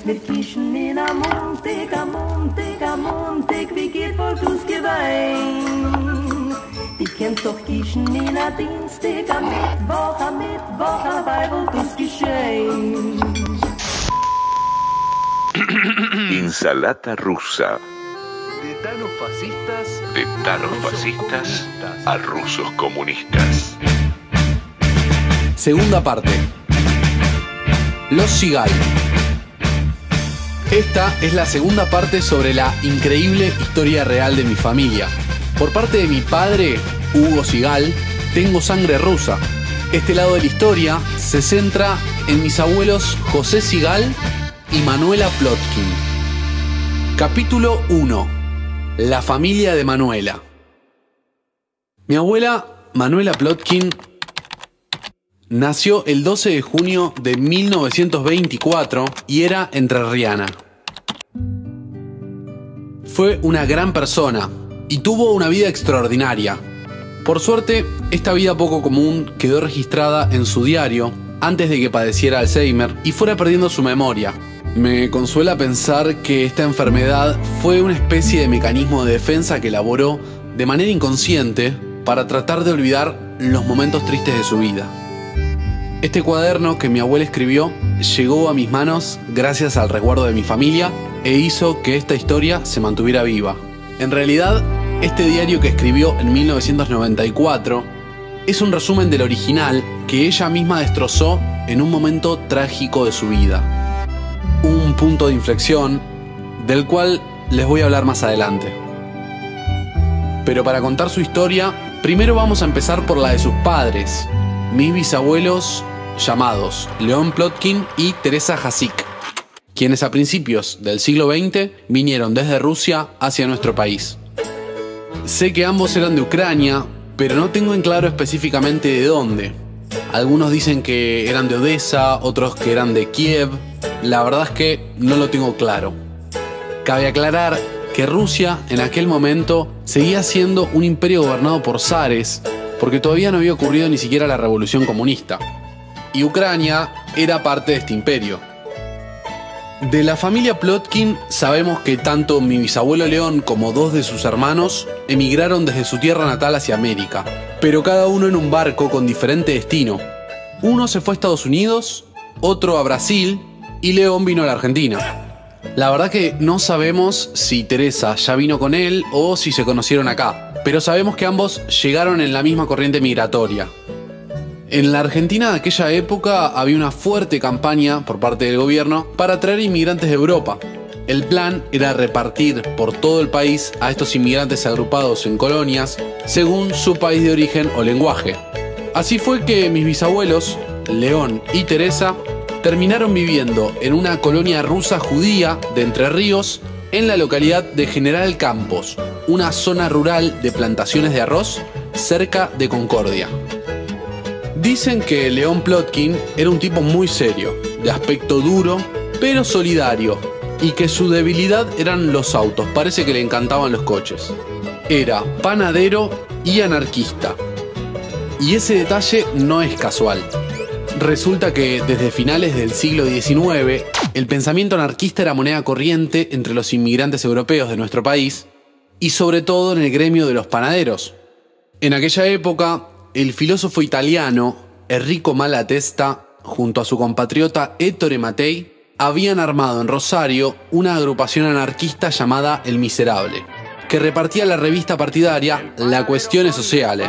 mit Kischen in am Montag, wie geht wohl du's gewein? Die kennst doch Kischen in a Dienstag, am Mittwoch, dabei wohl du's geschehen. Insalata rusa. De tanos fascistas a rusos comunistas. Segunda parte. Los Sigal. Esta es la segunda parte sobre la increíble historia real de mi familia. Por parte de mi padre, Hugo Sigal, tengo sangre rusa. Este lado de la historia se centra en mis abuelos José Sigal y Manuela Plotkin. Capítulo 1. La familia de Manuela. Mi abuela, Manuela Plotkin, nació el 12 de junio de 1924 y era entrerriana. Fue una gran persona y tuvo una vida extraordinaria. Por suerte, esta vida poco común quedó registrada en su diario antes de que padeciera Alzheimer y fuera perdiendo su memoria. Me consuela pensar que esta enfermedad fue una especie de mecanismo de defensa que elaboró de manera inconsciente para tratar de olvidar los momentos tristes de su vida. Este cuaderno que mi abuela escribió llegó a mis manos gracias al resguardo de mi familia e hizo que esta historia se mantuviera viva. En realidad, este diario que escribió en 1994 es un resumen del original que ella misma destrozó en un momento trágico de su vida. Un punto de inflexión del cual les voy a hablar más adelante. Pero para contar su historia, primero vamos a empezar por la de sus padres, mis bisabuelos llamados León Plotkin y Teresa Jasik, quienes a principios del siglo XX vinieron desde Rusia hacia nuestro país. Sé que ambos eran de Ucrania, pero no tengo en claro específicamente de dónde. Algunos dicen que eran de Odessa, otros que eran de Kiev. La verdad es que no lo tengo claro. Cabe aclarar que Rusia en aquel momento seguía siendo un imperio gobernado por zares, porque todavía no había ocurrido ni siquiera la revolución comunista. Y Ucrania era parte de este imperio. De la familia Plotkin sabemos que tanto mi bisabuelo León como dos de sus hermanos emigraron desde su tierra natal hacia América, pero cada uno en un barco con diferente destino. Uno se fue a Estados Unidos, otro a Brasil y León vino a la Argentina. La verdad que no sabemos si Teresa ya vino con él o si se conocieron acá, pero sabemos que ambos llegaron en la misma corriente migratoria. En la Argentina de aquella época había una fuerte campaña por parte del gobierno para traer inmigrantes de Europa. El plan era repartir por todo el país a estos inmigrantes agrupados en colonias según su país de origen o lenguaje. Así fue que mis bisabuelos, León y Teresa, terminaron viviendo en una colonia rusa judía de Entre Ríos en la localidad de General Campos, una zona rural de plantaciones de arroz cerca de Concordia. Dicen que León Plotkin era un tipo muy serio, de aspecto duro, pero solidario, y que su debilidad eran los autos, parece que le encantaban los coches. Era panadero y anarquista. Y ese detalle no es casual. Resulta que desde finales del siglo XIX, el pensamiento anarquista era moneda corriente entre los inmigrantes europeos de nuestro país y sobre todo en el gremio de los panaderos. En aquella época, el filósofo italiano Enrico Malatesta, junto a su compatriota Ettore Mattei, habían armado en Rosario una agrupación anarquista llamada El Miserable, que repartía la revista partidaria La Questione Sociale,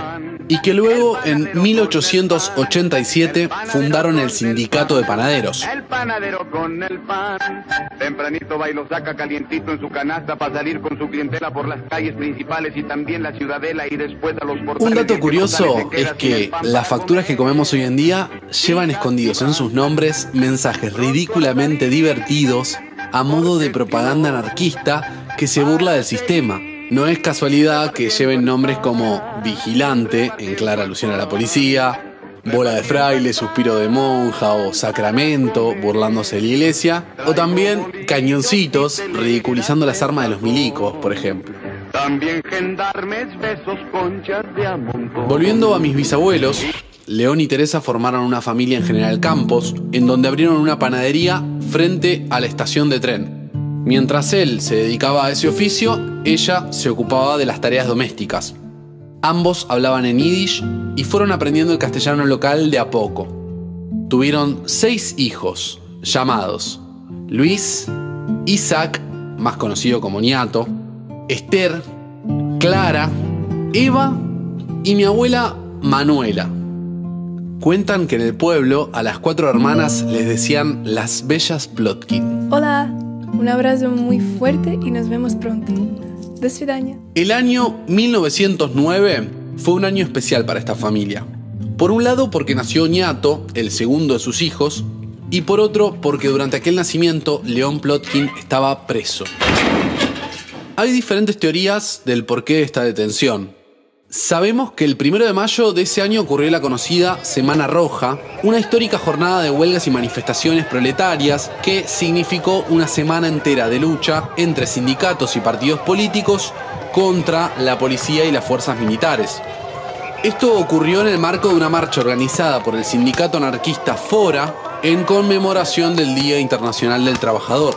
y que luego en 1887 fundaron el Sindicato de Panaderos. El panadero con el pan, tempranito va y lo saca calientito en su canasta para salir con su clientela por las calles principales y también la ciudadela y después a los portales. Un dato curioso es que las facturas que comemos hoy en día llevan escondidos en sus nombres mensajes ridículamente divertidos a modo de propaganda anarquista que se burla del sistema. No es casualidad que lleven nombres como Vigilante, en clara alusión a la policía, Bola de Fraile, Suspiro de Monja o Sacramento, burlándose de la iglesia, o también Cañoncitos, ridiculizando las armas de los milicos, por ejemplo. También gendarmes, besos, conchas de amontón. Volviendo a mis bisabuelos, León y Teresa formaron una familia en General Campos, en donde abrieron una panadería frente a la estación de tren. Mientras él se dedicaba a ese oficio, ella se ocupaba de las tareas domésticas. Ambos hablaban en yiddish y fueron aprendiendo el castellano local de a poco. Tuvieron 6 hijos, llamados Luis, Isaac, más conocido como Ñato, Esther, Clara, Eva y mi abuela Manuela. Cuentan que en el pueblo a las 4 hermanas les decían las bellas Plotkin. Hola, un abrazo muy fuerte y nos vemos pronto. До свидания. El año 1909 fue un año especial para esta familia. Por un lado porque nació Ñato, el segundo de sus hijos, y por otro porque durante aquel nacimiento León Plotkin estaba preso. Hay diferentes teorías del porqué de esta detención. Sabemos que el 1 de mayo de ese año ocurrió la conocida Semana Roja, una histórica jornada de huelgas y manifestaciones proletarias que significó una semana entera de lucha entre sindicatos y partidos políticos contra la policía y las fuerzas militares. Esto ocurrió en el marco de una marcha organizada por el sindicato anarquista Fora en conmemoración del Día Internacional del Trabajador.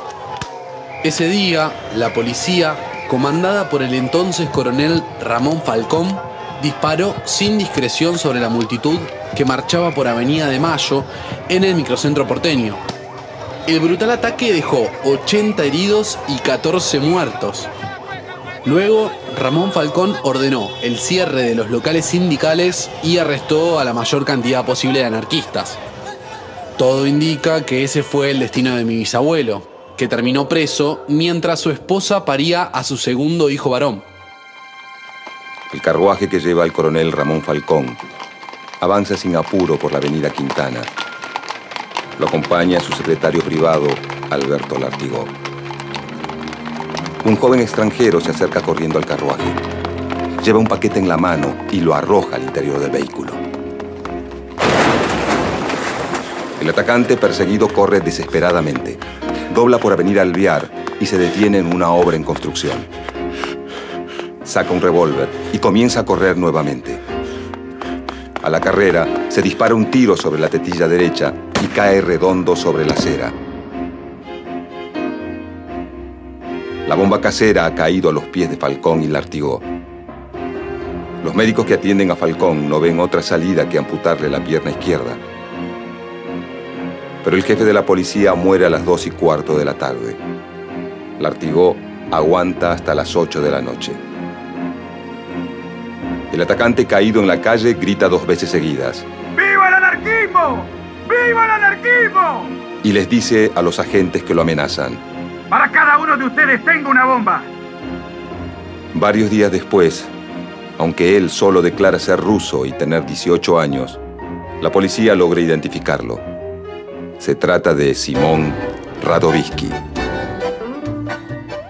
Ese día, la policía, comandada por el entonces coronel Ramón Falcón, disparó sin discreción sobre la multitud que marchaba por Avenida de Mayo en el microcentro porteño. El brutal ataque dejó 80 heridos y 14 muertos. Luego, Ramón Falcón ordenó el cierre de los locales sindicales y arrestó a la mayor cantidad posible de anarquistas. Todo indica que ese fue el destino de mi bisabuelo, que terminó preso mientras su esposa paría a su segundo hijo varón. El carruaje que lleva al coronel Ramón Falcón avanza sin apuro por la avenida Quintana. Lo acompaña su secretario privado, Alberto Lartigó. Un joven extranjero se acerca corriendo al carruaje. Lleva un paquete en la mano y lo arroja al interior del vehículo. El atacante, perseguido, corre desesperadamente. Dobla por Avenida Alvear y se detiene en una obra en construcción. Saca un revólver y comienza a correr nuevamente. A la carrera, se dispara un tiro sobre la tetilla derecha y cae redondo sobre la acera. La bomba casera ha caído a los pies de Falcón y Lartigó. Los médicos que atienden a Falcón no ven otra salida que amputarle la pierna izquierda. Pero el jefe de la policía muere a las 2:15 de la tarde. Lartigó aguanta hasta las 8 de la noche. El atacante caído en la calle grita 2 veces seguidas: ¡Viva el anarquismo! ¡Viva el anarquismo! Y les dice a los agentes que lo amenazan: Para cada uno de ustedes tengo una bomba. Varios días después, aunque él solo declara ser ruso y tener 18 años, la policía logra identificarlo. Se trata de Simón Radovisky.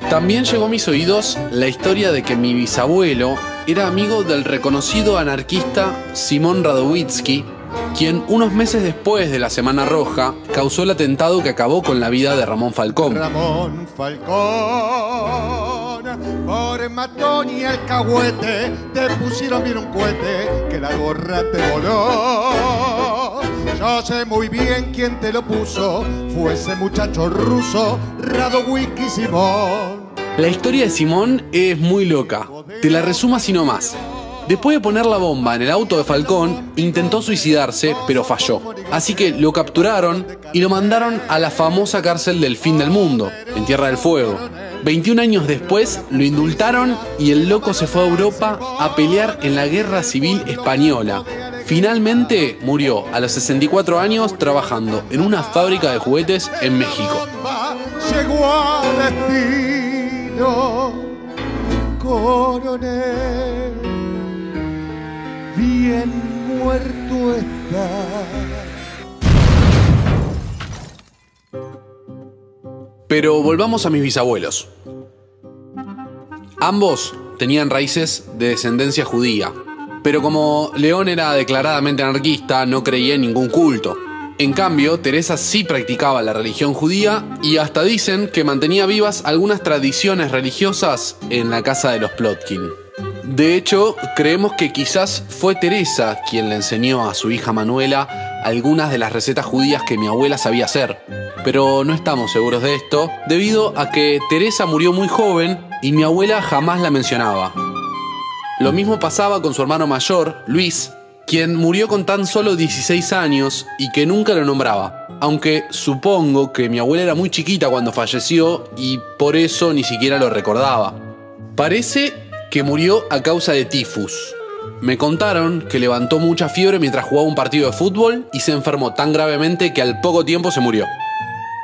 También llegó a mis oídos la historia de que mi bisabuelo era amigo del reconocido anarquista Simón Radovisky, quien unos meses después de la Semana Roja causó el atentado que acabó con la vida de Ramón Falcón. Ramón Falcón, por matón y alcahuete, te pusieron bien un cohete que la gorra te voló. Yo sé muy bien quién te lo puso, fue ese muchacho ruso, Radovisky Simón. La historia de Simón es muy loca, te la resumo así nomás. Después de poner la bomba en el auto de Falcón, intentó suicidarse, pero falló. Así que lo capturaron y lo mandaron a la famosa cárcel del fin del mundo, en Tierra del Fuego. 21 años después lo indultaron y el loco se fue a Europa a pelear en la Guerra Civil Española. Finalmente murió a los 64 años trabajando en una fábrica de juguetes en México. Llegó al destino, coronel, bien muerto está. Pero volvamos a mis bisabuelos. Ambos tenían raíces de descendencia judía, pero como León era declaradamente anarquista, no creía en ningún culto. En cambio, Teresa sí practicaba la religión judía y hasta dicen que mantenía vivas algunas tradiciones religiosas en la casa de los Plotkin. De hecho, creemos que quizás fue Teresa quien le enseñó a su hija Manuela algunas de las recetas judías que mi abuela sabía hacer. Pero no estamos seguros de esto, debido a que Teresa murió muy joven y mi abuela jamás la mencionaba. Lo mismo pasaba con su hermano mayor, Luis, quien murió con tan solo 16 años y que nunca lo nombraba. Aunque supongo que mi abuela era muy chiquita cuando falleció y por eso ni siquiera lo recordaba. Parece que murió a causa de tifus. Me contaron que levantó mucha fiebre mientras jugaba un partido de fútbol y se enfermó tan gravemente que al poco tiempo se murió.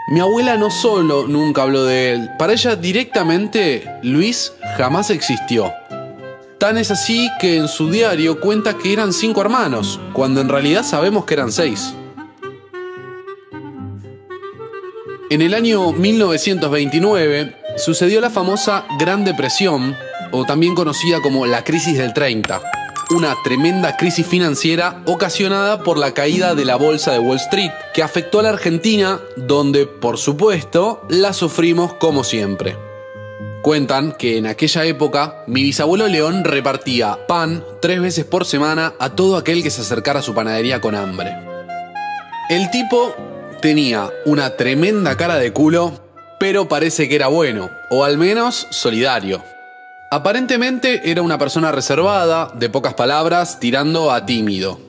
Mi abuela no solo nunca habló de él, para ella directamente Luis jamás existió. Tan es así que en su diario cuenta que eran 5 hermanos, cuando en realidad sabemos que eran 6. En el año 1929 sucedió la famosa Gran Depresión, o también conocida como la Crisis del 30, una tremenda crisis financiera ocasionada por la caída de la bolsa de Wall Street, que afectó a la Argentina, donde, por supuesto, la sufrimos como siempre. Cuentan que en aquella época mi bisabuelo León repartía pan 3 veces por semana a todo aquel que se acercara a su panadería con hambre. El tipo tenía una tremenda cara de culo, pero parece que era bueno, o al menos solidario. Aparentemente era una persona reservada, de pocas palabras, tirando a tímido.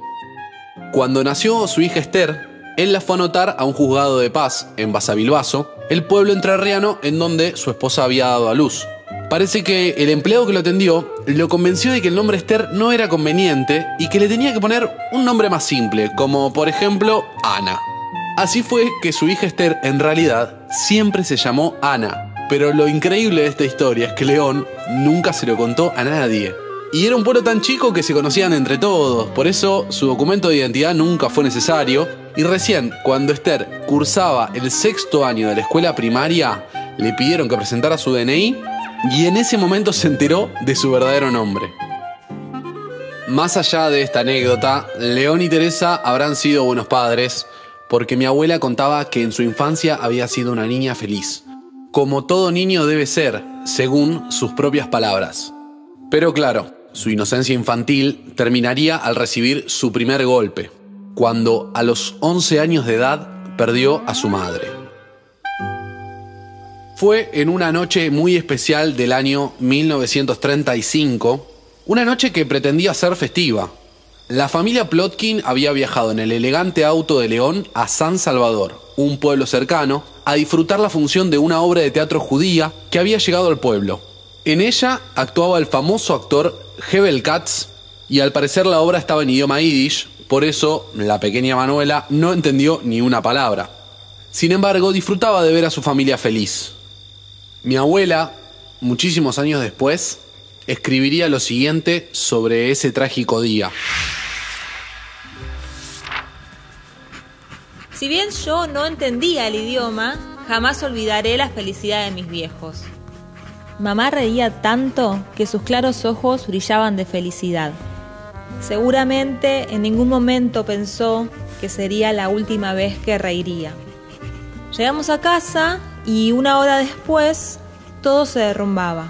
Cuando nació su hija Esther, él la fue a anotar a un juzgado de paz en Basavilbaso, el pueblo entrerriano en donde su esposa había dado a luz. Parece que el empleado que lo atendió lo convenció de que el nombre Esther no era conveniente y que le tenía que poner un nombre más simple, como por ejemplo Ana. Así fue que su hija Esther en realidad siempre se llamó Ana, pero lo increíble de esta historia es que León nunca se lo contó a nadie. Y era un pueblo tan chico que se conocían entre todos, por eso su documento de identidad nunca fue necesario. Y recién, cuando Esther cursaba el 6º año de la escuela primaria, le pidieron que presentara su DNI y en ese momento se enteró de su verdadero nombre. Más allá de esta anécdota, León y Teresa habrán sido buenos padres, porque mi abuela contaba que en su infancia había sido una niña feliz, como todo niño debe ser, según sus propias palabras. Pero claro, su inocencia infantil terminaría al recibir su primer golpe, cuando a los 11 años de edad perdió a su madre. Fue en una noche muy especial del año 1935, una noche que pretendía ser festiva. La familia Plotkin había viajado en el elegante auto de León a San Salvador, un pueblo cercano, a disfrutar la función de una obra de teatro judía que había llegado al pueblo. En ella actuaba el famoso actor Hebel Katz y al parecer la obra estaba en idioma yiddish, por eso la pequeña Manuela no entendió ni una palabra. Sin embargo, disfrutaba de ver a su familia feliz. Mi abuela, muchísimos años después, escribiría lo siguiente sobre ese trágico día. Si bien yo no entendía el idioma, jamás olvidaré la felicidad de mis viejos. Mamá reía tanto que sus claros ojos brillaban de felicidad. Seguramente en ningún momento pensó que sería la última vez que reiría. Llegamos a casa y 1 hora después todo se derrumbaba.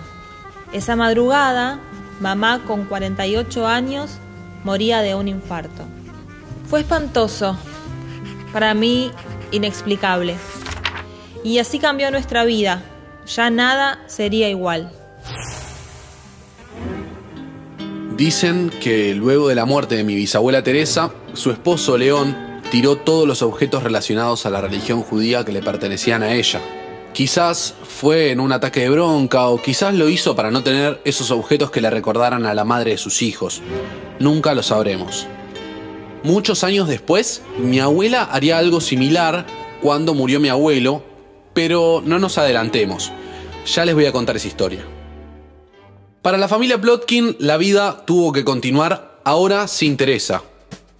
Esa madrugada, mamá con 48 años moría de un infarto. Fue espantoso, para mí inexplicable. Y así cambió nuestra vida. Ya nada sería igual. Dicen que luego de la muerte de mi bisabuela Teresa, su esposo León tiró todos los objetos relacionados a la religión judía que le pertenecían a ella. Quizás fue en un ataque de bronca o quizás lo hizo para no tener esos objetos que le recordaran a la madre de sus hijos. Nunca lo sabremos. Muchos años después, mi abuela haría algo similar cuando murió mi abuelo, pero no nos adelantemos. Ya les voy a contar esa historia. Para la familia Plotkin, la vida tuvo que continuar, ahora sin Teresa.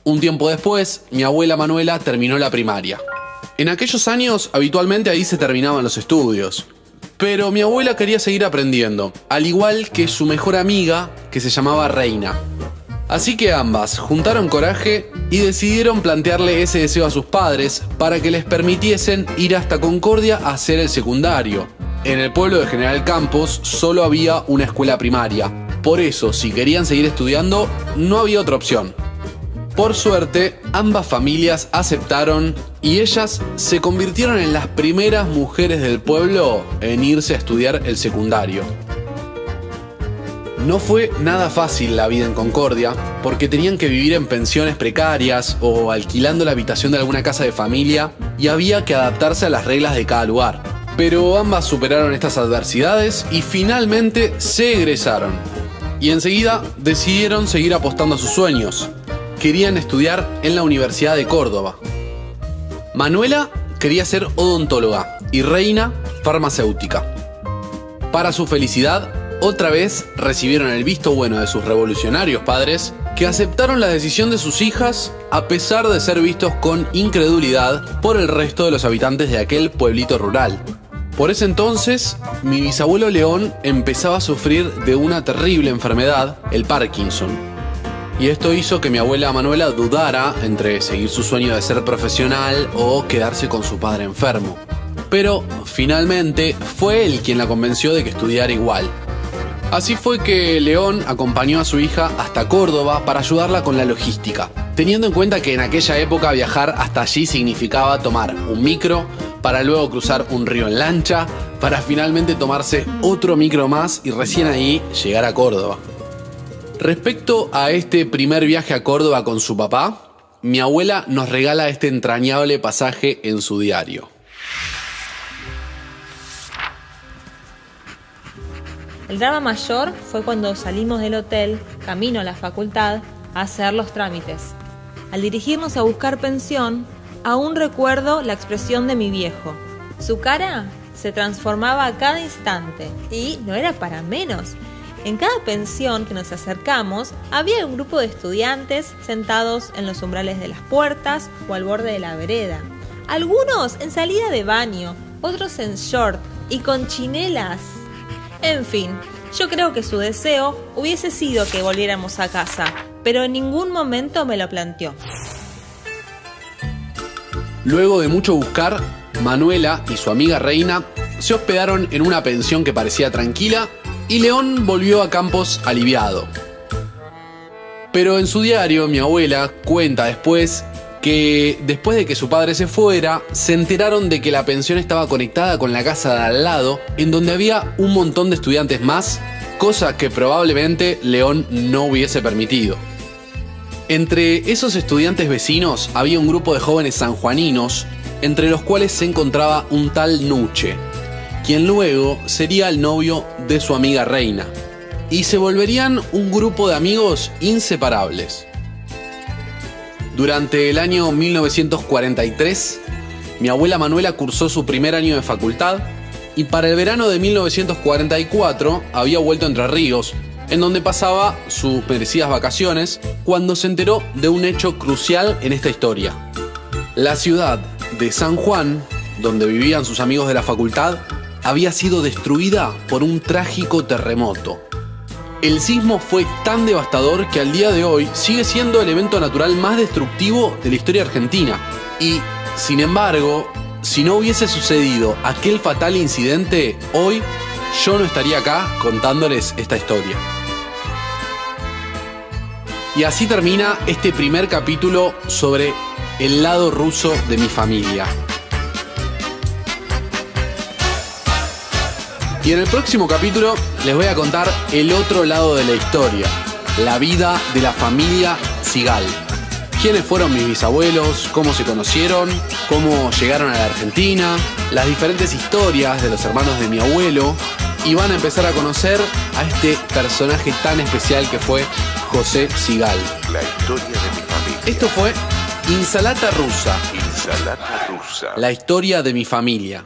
Un tiempo después, mi abuela Manuela terminó la primaria. En aquellos años, habitualmente ahí se terminaban los estudios. Pero mi abuela quería seguir aprendiendo, al igual que su mejor amiga, que se llamaba Reina. Así que ambas juntaron coraje y decidieron plantearle ese deseo a sus padres para que les permitiesen ir hasta Concordia a hacer el secundario. En el pueblo de General Campos solo había una escuela primaria, Por eso, si querían seguir estudiando, no había otra opción. Por suerte, ambas familias aceptaron y ellas se convirtieron en las primeras mujeres del pueblo en irse a estudiar el secundario. No fue nada fácil la vida en Concordia, porque tenían que vivir en pensiones precarias o alquilando la habitación de alguna casa de familia y había que adaptarse a las reglas de cada lugar. Pero ambas superaron estas adversidades y finalmente se egresaron. Y enseguida decidieron seguir apostando a sus sueños. Querían estudiar en la Universidad de Córdoba. Manuela quería ser odontóloga y Reina farmacéutica. Para su felicidad, otra vez recibieron el visto bueno de sus revolucionarios padres, que aceptaron la decisión de sus hijas a pesar de ser vistos con incredulidad por el resto de los habitantes de aquel pueblito rural. Por ese entonces, mi bisabuelo León empezaba a sufrir de una terrible enfermedad, el Parkinson. Y esto hizo que mi abuela Manuela dudara entre seguir su sueño de ser profesional o quedarse con su padre enfermo. Pero finalmente fue él quien la convenció de que estudiara igual. Así fue que León acompañó a su hija hasta Córdoba para ayudarla con la logística, teniendo en cuenta que en aquella época viajar hasta allí significaba tomar un micro, para luego cruzar un río en lancha, para finalmente tomarse otro micro más y recién ahí llegar a Córdoba. Respecto a este primer viaje a Córdoba con su papá, mi abuela nos regala este entrañable pasaje en su diario. El drama mayor fue cuando salimos del hotel, camino a la facultad, a hacer los trámites. Al dirigirnos a buscar pensión, aún recuerdo la expresión de mi viejo. Su cara se transformaba a cada instante y no era para menos. En cada pensión que nos acercamos, había un grupo de estudiantes sentados en los umbrales de las puertas o al borde de la vereda. Algunos en salida de baño, otros en short y con chinelas. En fin, yo creo que su deseo hubiese sido que volviéramos a casa, pero en ningún momento me lo planteó. Luego de mucho buscar, Manuela y su amiga Reina se hospedaron en una pensión que parecía tranquila y León volvió a Campos aliviado. Pero en su diario, mi abuela cuenta después que después de que su padre se fuera, se enteraron de que la pensión estaba conectada con la casa de al lado, en donde había un montón de estudiantes más, cosa que probablemente León no hubiese permitido. Entre esos estudiantes vecinos había un grupo de jóvenes sanjuaninos, entre los cuales se encontraba un tal Nuche, quien luego sería el novio de su amiga Reina, y se volverían un grupo de amigos inseparables. Durante el año 1943, mi abuela Manuela cursó su primer año de facultad y para el verano de 1944 había vuelto a Entre Ríos, en donde pasaba sus merecidas vacaciones, cuando se enteró de un hecho crucial en esta historia. La ciudad de San Juan, donde vivían sus amigos de la facultad, había sido destruida por un trágico terremoto. El sismo fue tan devastador que al día de hoy sigue siendo el evento natural más destructivo de la historia argentina. Y, sin embargo, si no hubiese sucedido aquel fatal incidente, hoy yo no estaría acá contándoles esta historia. Y así termina este primer capítulo sobre el lado ruso de mi familia. Y en el próximo capítulo les voy a contar el otro lado de la historia, la vida de la familia Sigal. Quiénes fueron mis bisabuelos, cómo se conocieron, cómo llegaron a la Argentina, las diferentes historias de los hermanos de mi abuelo, y van a empezar a conocer a este personaje tan especial que fue José Sigal. La historia de mi familia. Esto fue Insalata Rusa. Insalata rusa. La historia de mi familia.